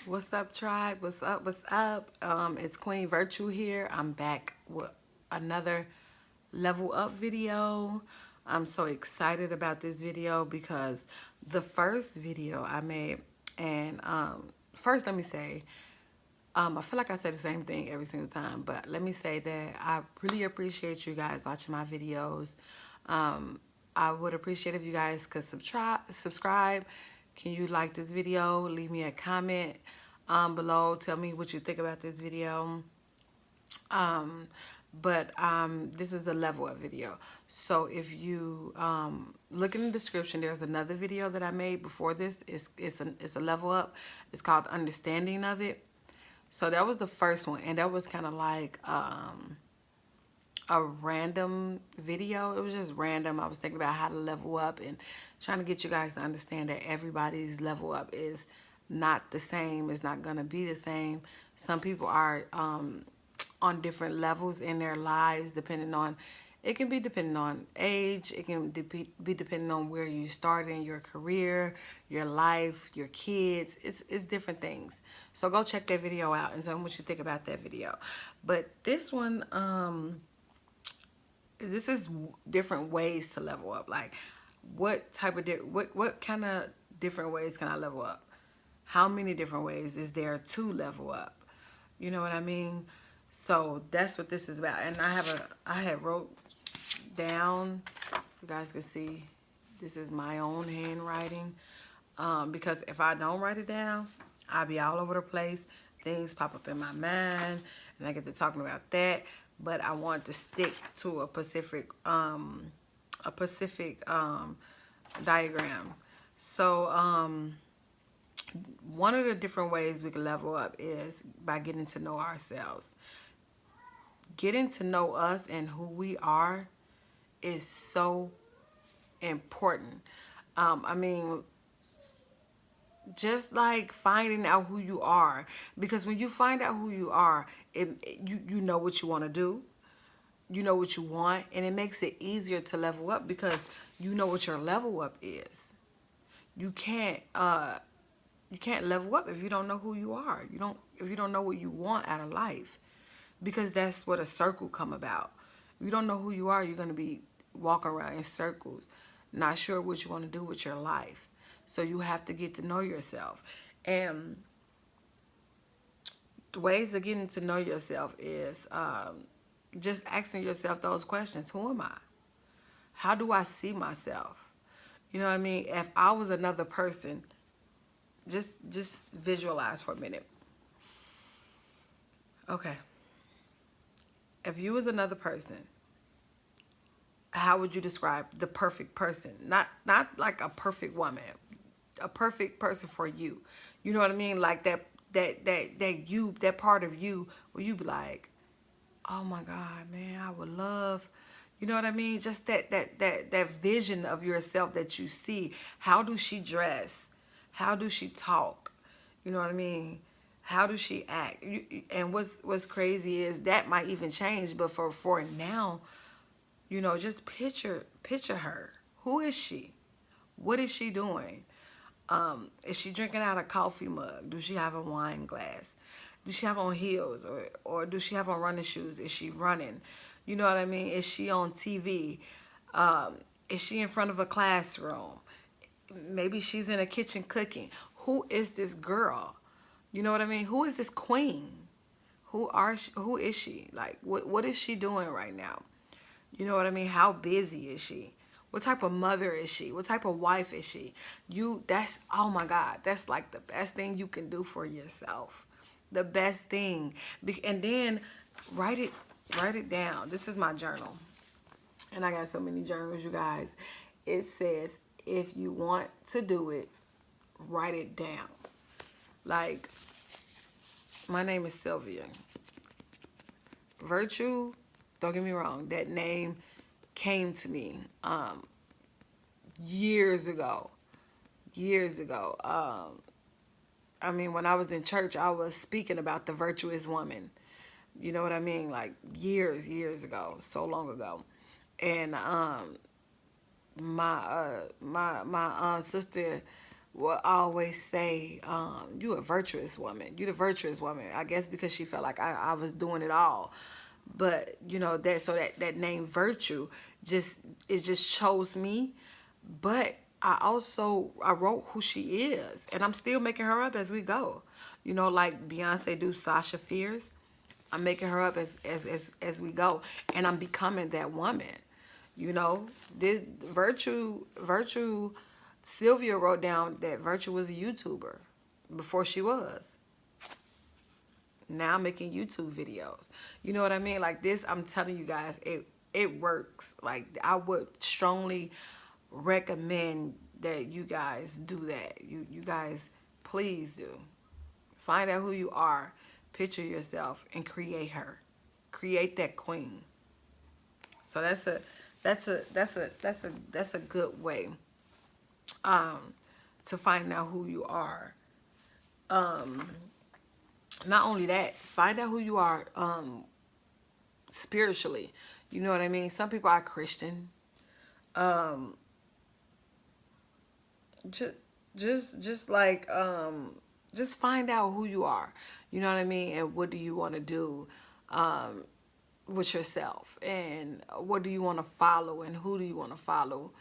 What's up, tribe? What's up? What's up? It's Queen Virtue here. I'm back with another level up video. I'm so excited about this video because the first video I made, and first let me say, I feel like I say the same thing every single time, but let me say that I really appreciate you guys watching my videos. Um, I would appreciate if you guys could subscribe. Can you like this video? Leave me a comment below. Tell me what you think about this video. Um, but this is a level up video. So if you look in the description, there's another video that I made before this. It's a level up. It's called Understanding of It. So that was the first one, and that was kind of like a random video. It was just random. I was thinking about how to level up and trying to get you guys to understand that everybody's level up is not the same. It's not going to be the same. Some people are on different levels in their lives depending on, it can be depending on age. It can be depending on where you started in your career, your life, your kids. It's different things. So go check that video out and tell me what you think about that video. But this one, this is different ways to level up. Like, what type of what kind of different ways can I level up? How many different ways is there to level up? You know what I mean? So that's what this is about. And I had wrote down, you guys can see this is my own handwriting, because if I don't write it down, I'll be all over the place. Things pop up in my mind and I get to talking about that. But I want to stick to a Pacific diagram. So one of the different ways we can level up is by getting to know ourselves. Getting to know us and who we are is so important. I mean, just like finding out who you are, because when you find out who you are, you know what you want to do, you know what you want, and it makes it easier to level up because you know what your level up is. You can't level up if you don't know who you are. If you don't know what you want out of life, because that's what a circle come about. If you don't know who you are, you're going to be walking around in circles, not sure what you want to do with your life. So you have to get to know yourself. And the ways of getting to know yourself is just asking yourself those questions. Who am I? How do I see myself? You know what I mean? If I was another person, just visualize for a minute. Okay. If you was another person, how would you describe the perfect person? Not like a perfect woman, a perfect person for you. You know what I mean? Like that part of you where you be like, oh my God, man, I would love, you know what I mean? Just that vision of yourself that you see. How do she dress? How do she talk? You know what I mean? How does she act? And what's crazy is that might even change, but for now, you know, just picture her. Who is she? What is she doing? Is she drinking out a coffee mug? Do she have a wine glass? Do she have on heels, or do she have on running shoes? Is she running? You know what I mean? Is she on TV? Is she in front of a classroom? Maybe she's in a kitchen cooking. Who is this girl? You know what I mean? Who is this queen? Who is she? Like, what is she doing right now? You know what I mean? How busy is she? What type of mother is she? What type of wife is she? That's, oh my God, that's like the best thing you can do for yourself. The best thing. And then write it down. This is my journal. And I got so many journals, you guys. It says, if you want to do it, write it down. Like, my name is Sylvia. Virtue, don't get me wrong, that name came to me years ago. Years ago. I mean, when I was in church, I was speaking about the virtuous woman. You know what I mean? Like years ago, so long ago. And my sister will always say, you a virtuous woman. You the virtuous woman. I guess because she felt like I was doing it all. But you know that, so that name virtue just, it just shows me. But I wrote who she is, and I'm still making her up as we go. You know, like Beyonce do Sasha Fierce. I'm making her up as we go, and I'm becoming that woman. You know, this virtue. Sylvia wrote down that Virtue was a YouTuber before she was. Now I'm making YouTube videos. You know what I mean? Like this, I'm telling you guys, it works. Like I would strongly recommend that you guys do that. You guys, please do. Find out who you are, picture yourself, and create her. Create that queen. So that's a good way to find out who you are. Not only that, find out who you are spiritually. You know what I mean? Some people are Christian. Um, just, just like, just find out who you are. You know what I mean? And what do you want to do with yourself? And what do you want to follow? And who do you want to follow?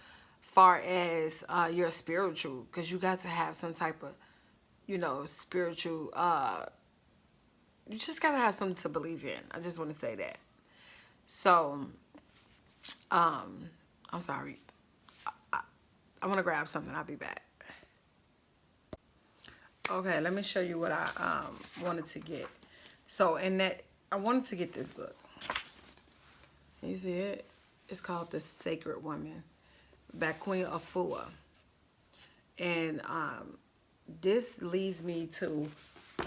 Far as your spiritual, because you got to have some type of, you know, spiritual. You just gotta have something to believe in. I just want to say that. So, I'm sorry. I want to grab something. I'll be back. Okay, let me show you what I wanted to get. So, in that, I wanted to get this book. You see it? It's called The Sacred Woman by Queen Afua. And this leads me to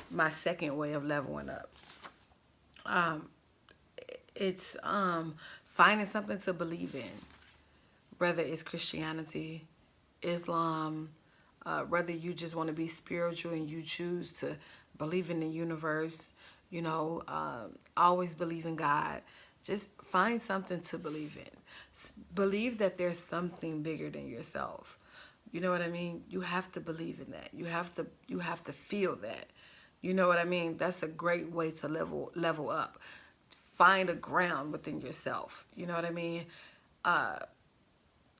my second way of leveling up. It's finding something to believe in, whether it's Christianity, Islam, whether you just want to be spiritual and you choose to believe in the universe, you know, always believe in God. Just find something to believe in. Believe that there's something bigger than yourself. You know what I mean? You have to believe in that. You have to feel that. You know what I mean? That's a great way to level up. Find a ground within yourself. You know what I mean?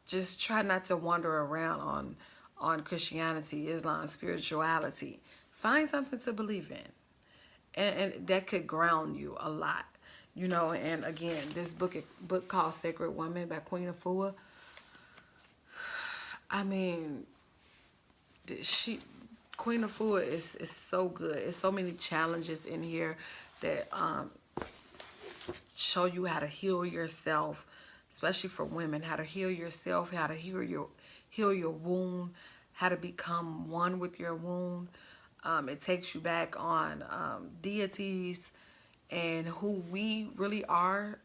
Just try not to wander around on Christianity, Islam, spirituality. Find something to believe in, and that could ground you a lot. You know, and again, this book called Sacred Woman by Queen Afua. I mean, she Queen Afua is so good. It's so many challenges in here that show you how to heal yourself, especially for women, how to heal yourself, how to heal your wound, how to become one with your wound. It takes you back on deities and who we really are,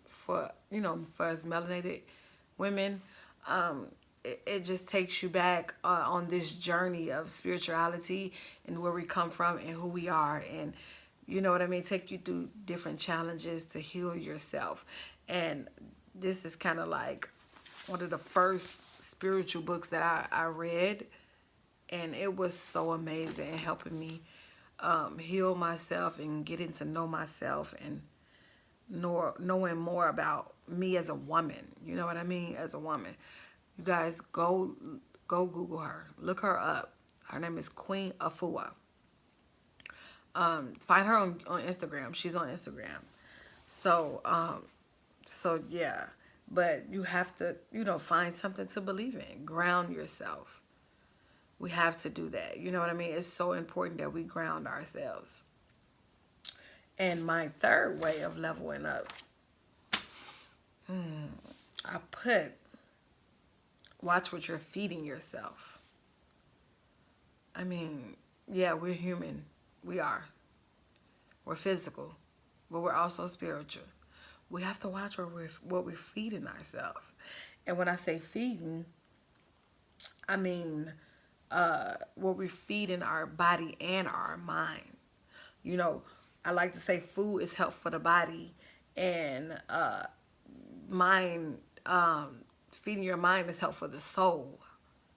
for, you know, for us melanated women. It just takes you back on this journey of spirituality and where we come from and who we are, and you know what I mean, take you through different challenges to heal yourself. And this is kind of like one of the first spiritual books that I read, and it was so amazing in helping me heal myself and getting to know myself and knowing more about me as a woman. You know what I mean? As a woman. You guys go Google her. Look her up. Her name is Queen Afua. Find her on Instagram. She's on Instagram. So, so yeah. But you have to, you know, find something to believe in. Ground yourself. We have to do that. You know what I mean? It's so important that we ground ourselves. And my third way of leveling up, I put, watch what you're feeding yourself. I mean, yeah, we're human. We are. We're physical, but we're also spiritual. We have to watch what we're feeding ourselves. And when I say feeding, I mean what we feed in our body and our mind. You know, I like to say food is health for the body, and mind, feeding your mind is health for the soul.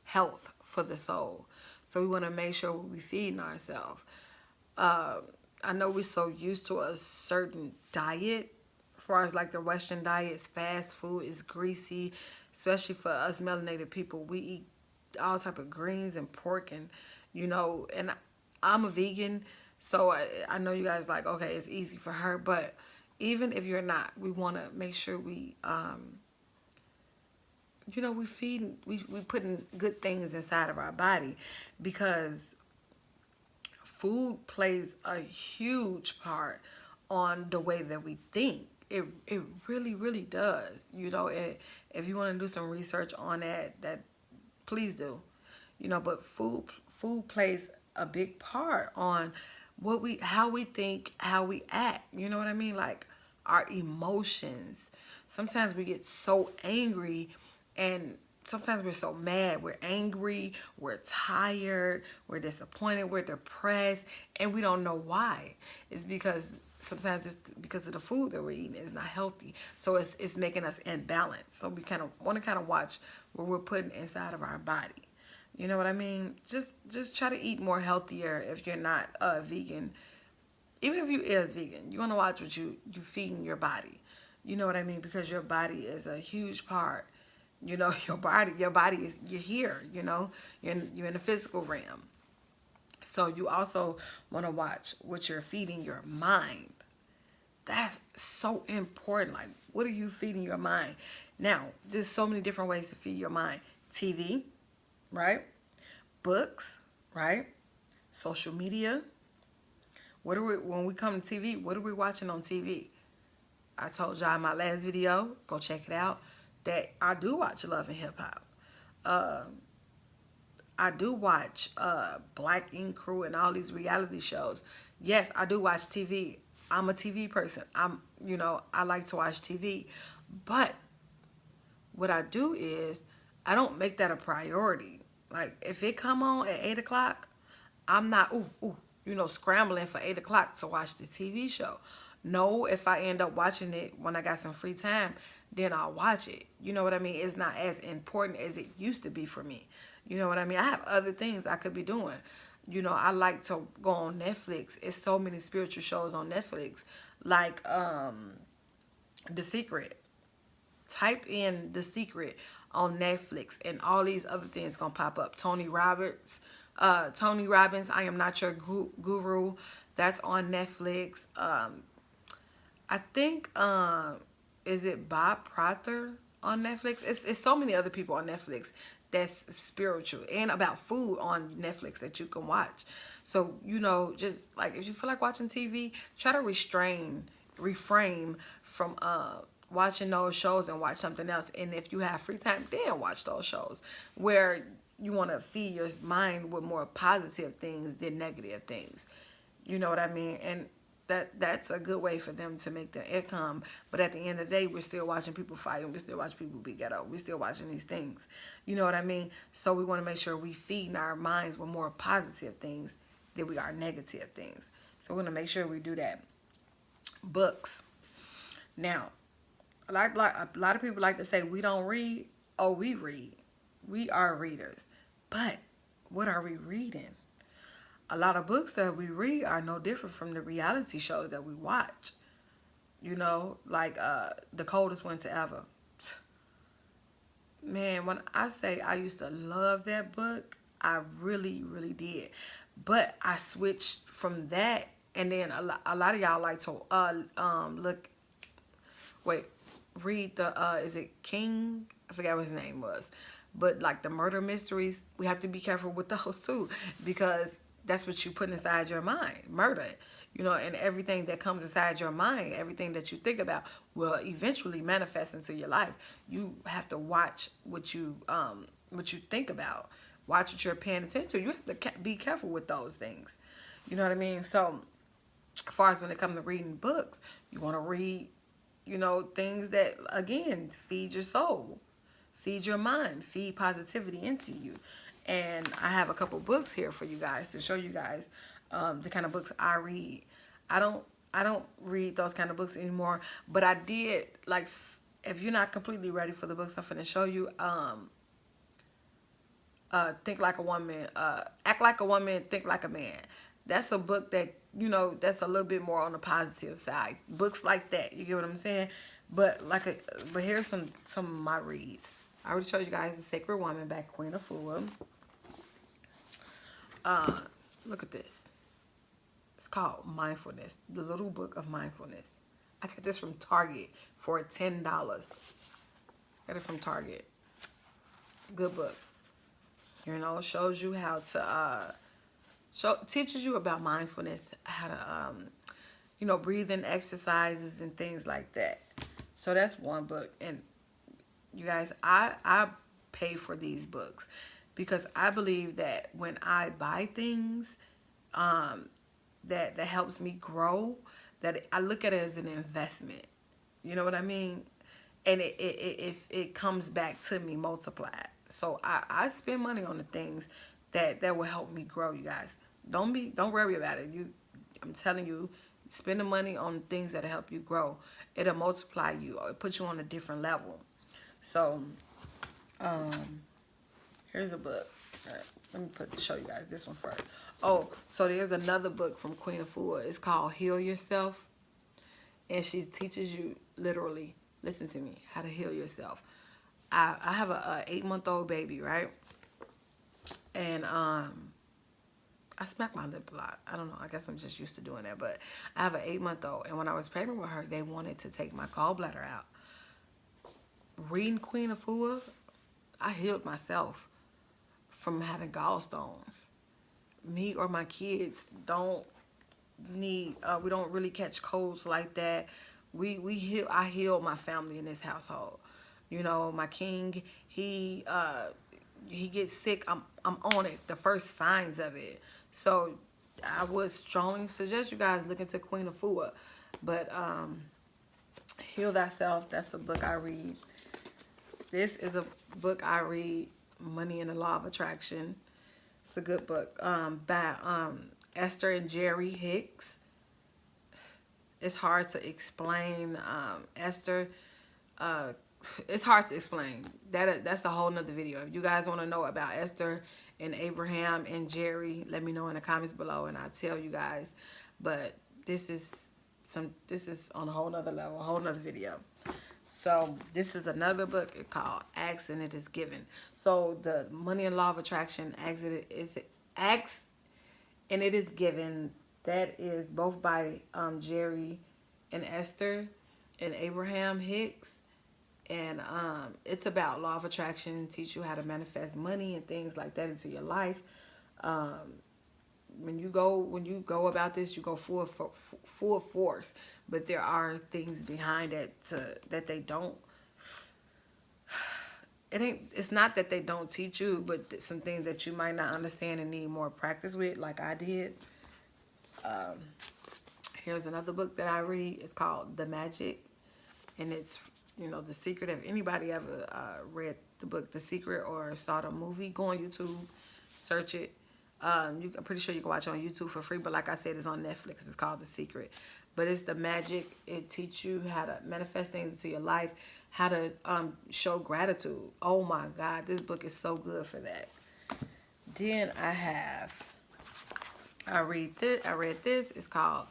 Health for the soul. So we want to make sure we feeding ourselves. Uh, I know we're so used to a certain diet. As far as like the Western diet, it's fast food, it's greasy, especially for us melanated people. We eat all type of greens and pork, and and I'm a vegan, so I know you guys like, okay, it's easy for her, but even if you're not, we want to make sure we we feed, we putting good things inside of our body, because food plays a huge part on the way that we think. It really, really does. If you want to do some research on that please do. But food plays a big part on how we think, how we act. You know what I mean? Like our emotions. Sometimes we get so angry, and sometimes we're so mad. We're angry, we're tired, we're disappointed, we're depressed, and we don't know why. It's because sometimes it's because of the food that we're eating is not healthy. So it's making us imbalanced. So we kind of want to watch what we're putting inside of our body. You know what I mean? Just try to eat more healthier if you're not vegan. Even if you is vegan, you want to watch what you feeding your body. You know what I mean? Because your body is a huge part. Your body is, you're here. You're in the physical realm. So you also want to watch what you're feeding your mind. That's so important. Like, what are you feeding your mind? Now, there's so many different ways to feed your mind. TV, right? Books, right? Social media. When we come to TV, what are we watching on TV? I told y'all in my last video, go check it out, that I do watch Love and Hip Hop. Uh, I do watch Black Ink Crew and all these reality shows. Yes, I do watch TV. I'm a TV person. I like to watch TV. But what I do is I don't make that a priority. Like if it come on at 8 o'clock, I'm not scrambling for 8 o'clock to watch the TV show. No, if I end up watching it when I got some free time, then I'll watch it. You know what I mean? It's not as important as it used to be for me. You know what I mean? I have other things I could be doing. I like to go on Netflix. It's so many spiritual shows on Netflix, like The Secret. Type in The Secret on Netflix, and all these other things gonna pop up. Tony Robbins, I Am Not Your Guru. That's on Netflix. I think is it Bob Proctor on Netflix? It's so many other people on Netflix that's spiritual and about food on Netflix that you can watch. So just like if you feel like watching TV, try to refrain from watching those shows and watch something else. And if you have free time, then watch those shows where you want to feed your mind with more positive things than negative things. You know what I mean? And that's a good way for them to make their income. But at the end of the day, we're still watching people fight, and we're still watching people be ghetto. We're still watching these things. You know what I mean? So we want to make sure we feed our minds with more positive things than we are negative things. So we're going to make sure we do that. Books. Now, a lot of people like to say we don't read. Oh, we read. We are readers. But what are we reading? A lot of books that we read are no different from the reality shows that we watch. Like The Coldest Winter Ever. Man, when I say I used to love that book, I really, really did. But I switched from that, and then a lot of y'all like to wait, read is it King? I forgot what his name was. But like the murder mysteries, we have to be careful with those too, because that's what you put inside your mind, murder. And everything that comes inside your mind, everything that you think about will eventually manifest into your life. You have to watch what you think about. Watch what you're paying attention to. You have to be careful with those things. You know what I mean? So as far as when it comes to reading books, you want to read, things that, again, feed your soul, feed your mind, feed positivity into you. And I have a couple books here for you guys to show you guys the kind of books I read. I don't read those kind of books anymore, but I did, like, if you're not completely ready for the books I'm finna show you, Think Like a Woman, Act Like a Woman, Think Like a Man. That's a book that, that's a little bit more on the positive side. Books like that, you get what I'm saying? But but here's some of my reads. I already showed you guys The Sacred Woman by Queen Afua. Look at this. It's called Mindfulness, the Little Book of Mindfulness. I got this from Target for $10. Got it from Target. Good book. Shows you how to teaches you about mindfulness, how to breathing exercises and things like that. So that's one book. And you guys, I pay for these books because I believe that when I buy things that helps me grow, that I look at it as an investment. You know what I mean? And it comes back to me multiplied. So I spend money on the things that will help me grow, you guys. Don't worry about it. I'm telling you, spend the money on things that help you grow. It'll multiply you, or it puts you on a different level. So here's a book. All right, let me show you guys this one first. Oh, so there's another book from Queen Afua. It's called Heal Yourself. And she teaches you literally, listen to me, how to heal yourself. I have a 8-month-old baby, right? And I smack my lip a lot. I don't know. I guess I'm just used to doing that. But I have an 8-month-old. And when I was pregnant with her, they wanted to take my gallbladder out. Reading Queen Afua, I healed myself from having gallstones. Me or my kids don't need, we don't really catch colds like that. I heal my family in this household. My king, he gets sick, I'm on it, the first signs of it. So I would strongly suggest you guys look into Queen Afua. But Heal Thyself, that's a book I read. This is a book I read, Money and the Law of Attraction. It's a good book by Esther and Jerry Hicks. It's hard to explain. Esther, it's hard to explain. That's a whole nother video. If you guys want to know about Esther and Abraham and Jerry, let me know in the comments below and I'll tell you guys. But this is on a whole nother level, a whole nother video. So this is another book called Ask and It Is Given. So the Money and Law of Attraction, Ask and It Is Given. That is both by Jerry and Esther and Abraham Hicks. And it's about law of attraction, teach you how to manifest money and things like that into your life. When you go about this, you go full force. But there are things behind it that they don't. It's not that they don't teach you, but some things that you might not understand and need more practice with, like I did. Here's another book that I read. It's called The Magic, and it's The Secret. If anybody ever read the book The Secret or saw the movie, go on YouTube, search it. I'm pretty sure you can watch it on YouTube for free, but like I said, it's on Netflix. It's called The Secret. But it's The Magic. It teaches you how to manifest things into your life, how to show gratitude. Oh my God, this book is so good for that. Then I read this. It's called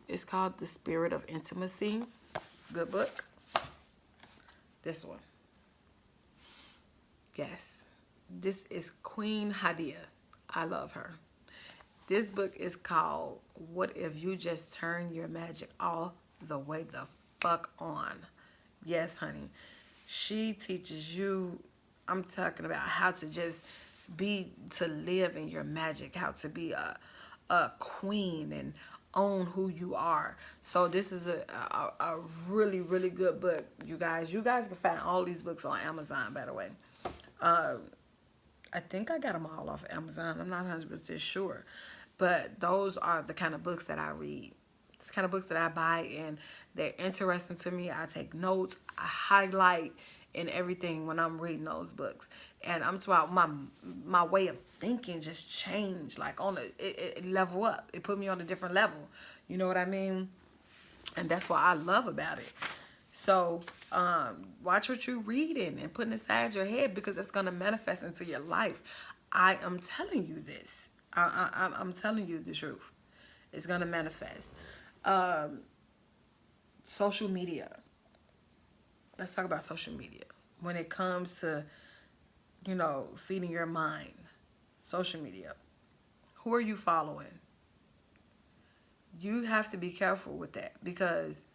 The Spirit of Intimacy. Good book. This one. Yes. This is Queen Hadia. I love her. This book is called What If You Just Turn Your Magic All the Way the Fuck On. Yes, honey. She teaches you, I'm talking about how to just to live in your magic, how to be a queen and own who you are. So this is a really, really good book, you guys. You guys can find all these books on Amazon, by the way. I think I got them all off Amazon. I'm not 100% sure. But those are the kind of books that I read. It's the kind of books that I buy, and they're interesting to me. I take notes. I highlight and everything when I'm reading those books. And I'm talking about my way of thinking just changed. Like it level up. It put me on a different level. You know what I mean? And that's what I love about it. So watch what you're reading and putting inside your head, because it's going to manifest into your life. I am telling you this. I'm telling you the truth. It's going to manifest. Social media. Let's talk about social media. When it comes to, feeding your mind, social media. Who are you following? You have to be careful with that, because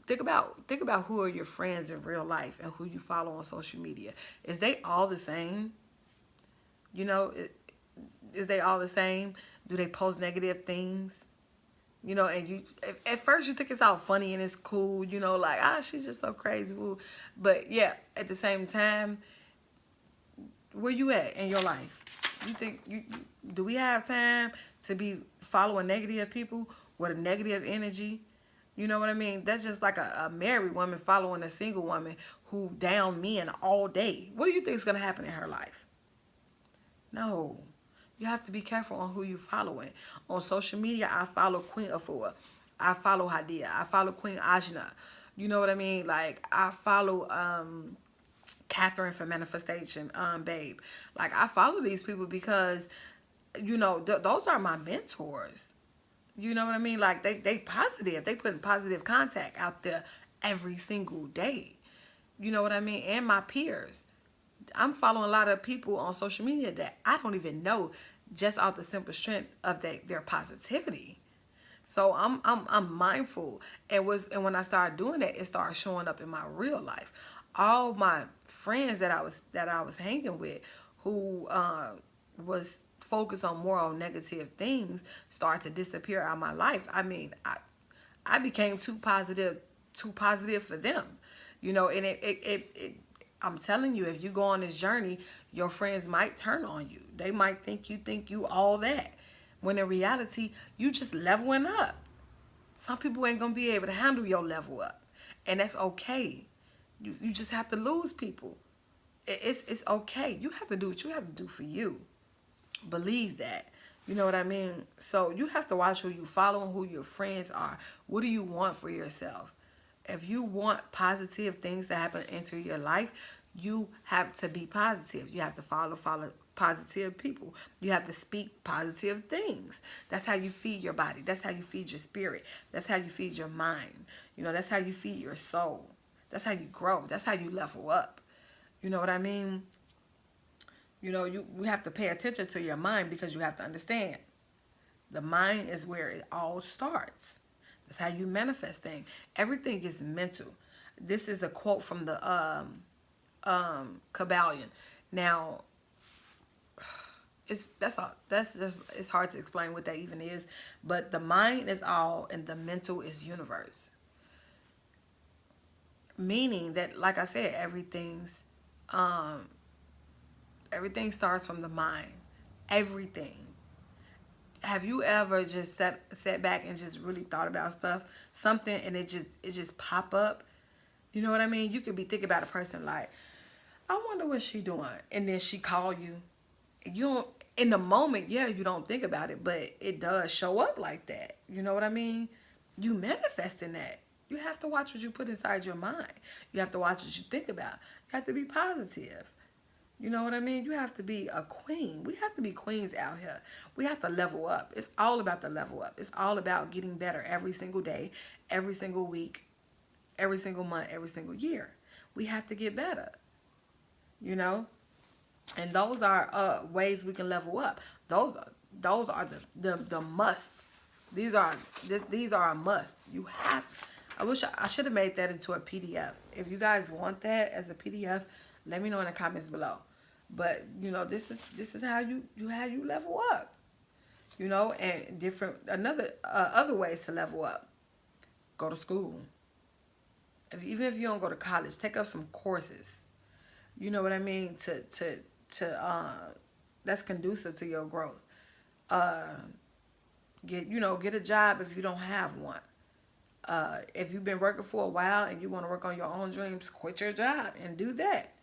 think about who are your friends in real life and who you follow on social media. Is they all the same? You know, is they all the same? Do they post negative things? And you at first you think it's all funny and it's cool, like, she's just so crazy. But yeah, at the same time, where you at in your life? You think do we have time to be following negative people with a negative energy? You know what I mean? That's just like a married woman following a single woman who down men all day. What do you think is gonna happen in her life? No. You have to be careful on who you're following. On social media, I follow Queen Afua. I follow Hadia. I follow Queen Ajna. You know what I mean? Like, I follow Catherine from Manifestation, Babe. Like, I follow these people because, those are my mentors. You know what I mean? Like, they positive. They putting positive contact out there every single day. You know what I mean? And my peers. I'm following a lot of people on social media that I don't even know, just off the simple strength of their positivity. So I'm mindful, and when I started doing that, it started showing up in my real life. All my friends that I was hanging with, who was focused on more on negative things, started to disappear out of my life. I mean, I became too positive for them, and it I'm telling you, if you go on this journey, your friends might turn on you. They might think you all that, when in reality, you just leveling up. Some people ain't gonna be able to handle your level up, and that's okay. You just have to lose people. It's okay. You have to do what you have to do for you. Believe that. You know what I mean? So you have to watch who you follow and who your friends are. What do you want for yourself? If you want positive things to happen into your life, you have to be positive. You have to follow positive people. You have to speak positive things. That's how you feed your body. That's how you feed your spirit. That's how you feed your mind. That's how you feed your soul. That's how you grow. That's how you level up. You know what I mean? You have to pay attention to your mind, because you have to understand the mind is where it all starts. That's how you manifest things. Everything is mental. This is a quote from the Kabbalion. Now, it's hard to explain what that even is, but the mind is all and the mental is universe. Meaning that, like I said, everything starts from the mind. Everything. Have you ever just sat back and just really thought about something, and it just pop up? You know what I mean? You could be thinking about a person like, I wonder what she doing, and then she call you. You don't, in the moment, yeah, you don't think about it, but it does show up like that. You know what I mean? You manifesting that. You have to watch what you put inside your mind. You have to watch what you think about. You have to be positive. You know what I mean? You have to be a queen. We have to be queens out here. We have to level up. It's all about the level up. It's all about getting better every single day, every single week, every single month, every single year. We have to get better, you know? And those are ways we can level up. Those are the must. These are a must. You have. I wish I should have made that into a PDF. If you guys want that as a PDF, let me know in the comments below. But this is how you level up. And different other ways to level up. Go to school. Even if you don't go to college, take up some courses. You know what I mean? To that's conducive to your growth. Get a job if you don't have one. If you've been working for a while and you want to work on your own dreams, quit your job and do that.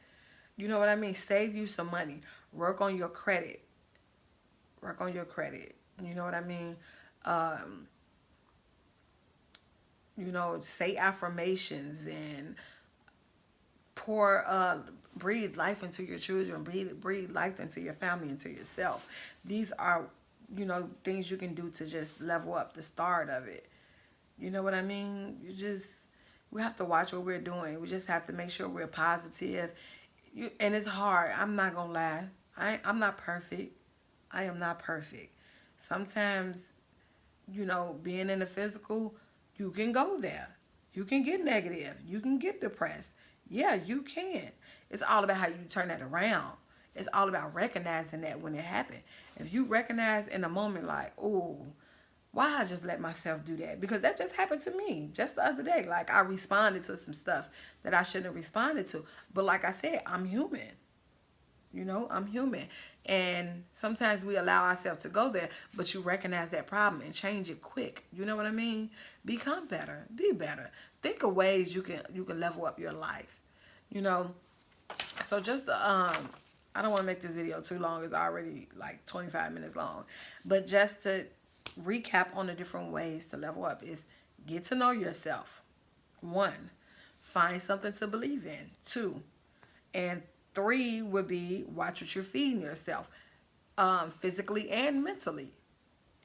You know what I mean? Save you some money. Work on your credit. You know what I mean? You know, say affirmations and pour breathe life into your children, breathe life into your family, into yourself. These are, you know, things you can do to just level up the start of it. You know what I mean? We have to watch what we're doing. We just have to make sure we're positive. And it's hard. I'm not gonna lie. I'm not perfect. I am not perfect. Sometimes, you know, being in the physical, you can go there. You can get negative. You can get depressed. Yeah, you can. It's all about how you turn that around. It's all about recognizing that when it happened. If you recognize in a moment like, oh, why I just let myself do that? Because that just happened to me just the other day. Like I responded to some stuff that I shouldn't have responded to. But like I said, I'm human. You know, I'm human. And sometimes we allow ourselves to go there, but you recognize that problem and change it quick. You know what I mean? Become better. Be better. Think of ways you can level up your life. You know. So just I don't want to make this video too long. It's already like 25 minutes long. But just to recap on the different ways to level up is get to know yourself. 1, find something to believe in. 2, and 3 would be watch what you're feeding yourself, physically and mentally.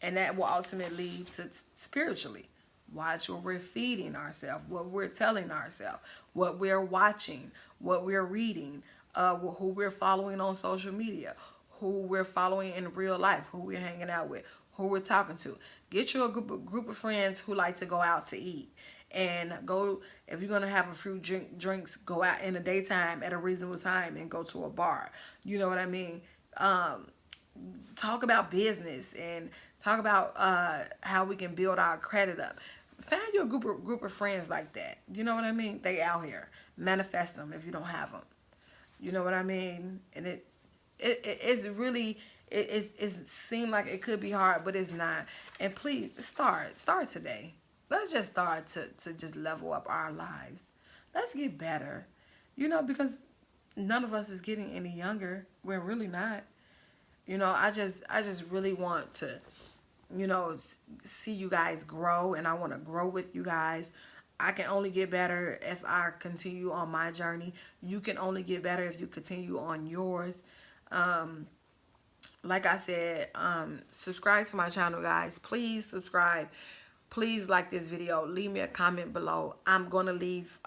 And that will ultimately lead to spiritually. Watch what we're feeding ourselves, what we're telling ourselves, what we're watching, what we're reading, who we're following on social media, who we're following in real life, who we're hanging out with, who we're talking to. Get you a group of friends who like to go out to eat. And go, if you're going to have a few drinks, go out in the daytime at a reasonable time and go to a bar. You know what I mean? Talk about business and talk about how we can build our credit up. Find you a group of friends like that. You know what I mean? They out here. Manifest them if you don't have them. You know what I mean? And it's really, it seemed like it could be hard, but it's not. And please, just start today. Let's just start to just level up our lives. Let's get better. You know, because none of us is getting any younger. We're really not. You know, I just really want to, you know, see you guys grow, and I want to grow with you guys. I can only get better if I continue on my journey. You can only get better if you continue on yours. Like I said, subscribe to my channel, guys. Please subscribe. Please like this video. Leave me a comment below. I'm going to leave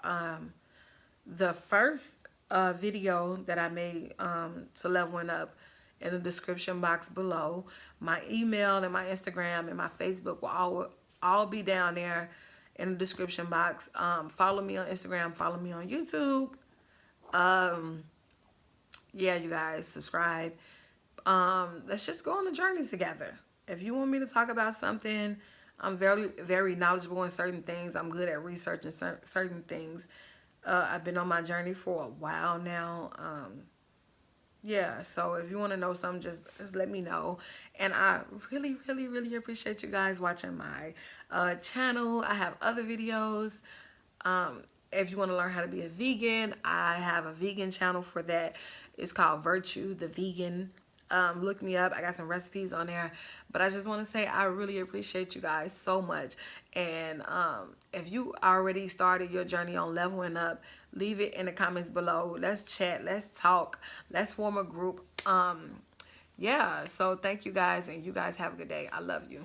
the first video that I made to leveling up in the description box below. My email and my Instagram and my Facebook will all be down there in the description box. Follow me on Instagram. Follow me on YouTube. Yeah, you guys, subscribe. Let's just go on a journey together. If you want me to talk about something, I'm very knowledgeable in certain things. I'm good at researching certain things. I've been on my journey for a while now. Yeah, so if you want to know something, just let me know. And I really appreciate you guys watching my channel. I have other videos. If you want to learn how to be a vegan, I have a vegan channel for that. It's called Virtue the Vegan. Look me up. I got some recipes on there. But I just want to say I really appreciate you guys so much. And if you already started your journey on leveling up, leave it in the comments below. Let's chat. Let's talk. Let's form a group. Yeah, so thank you guys, and you guys have a good day. I love you.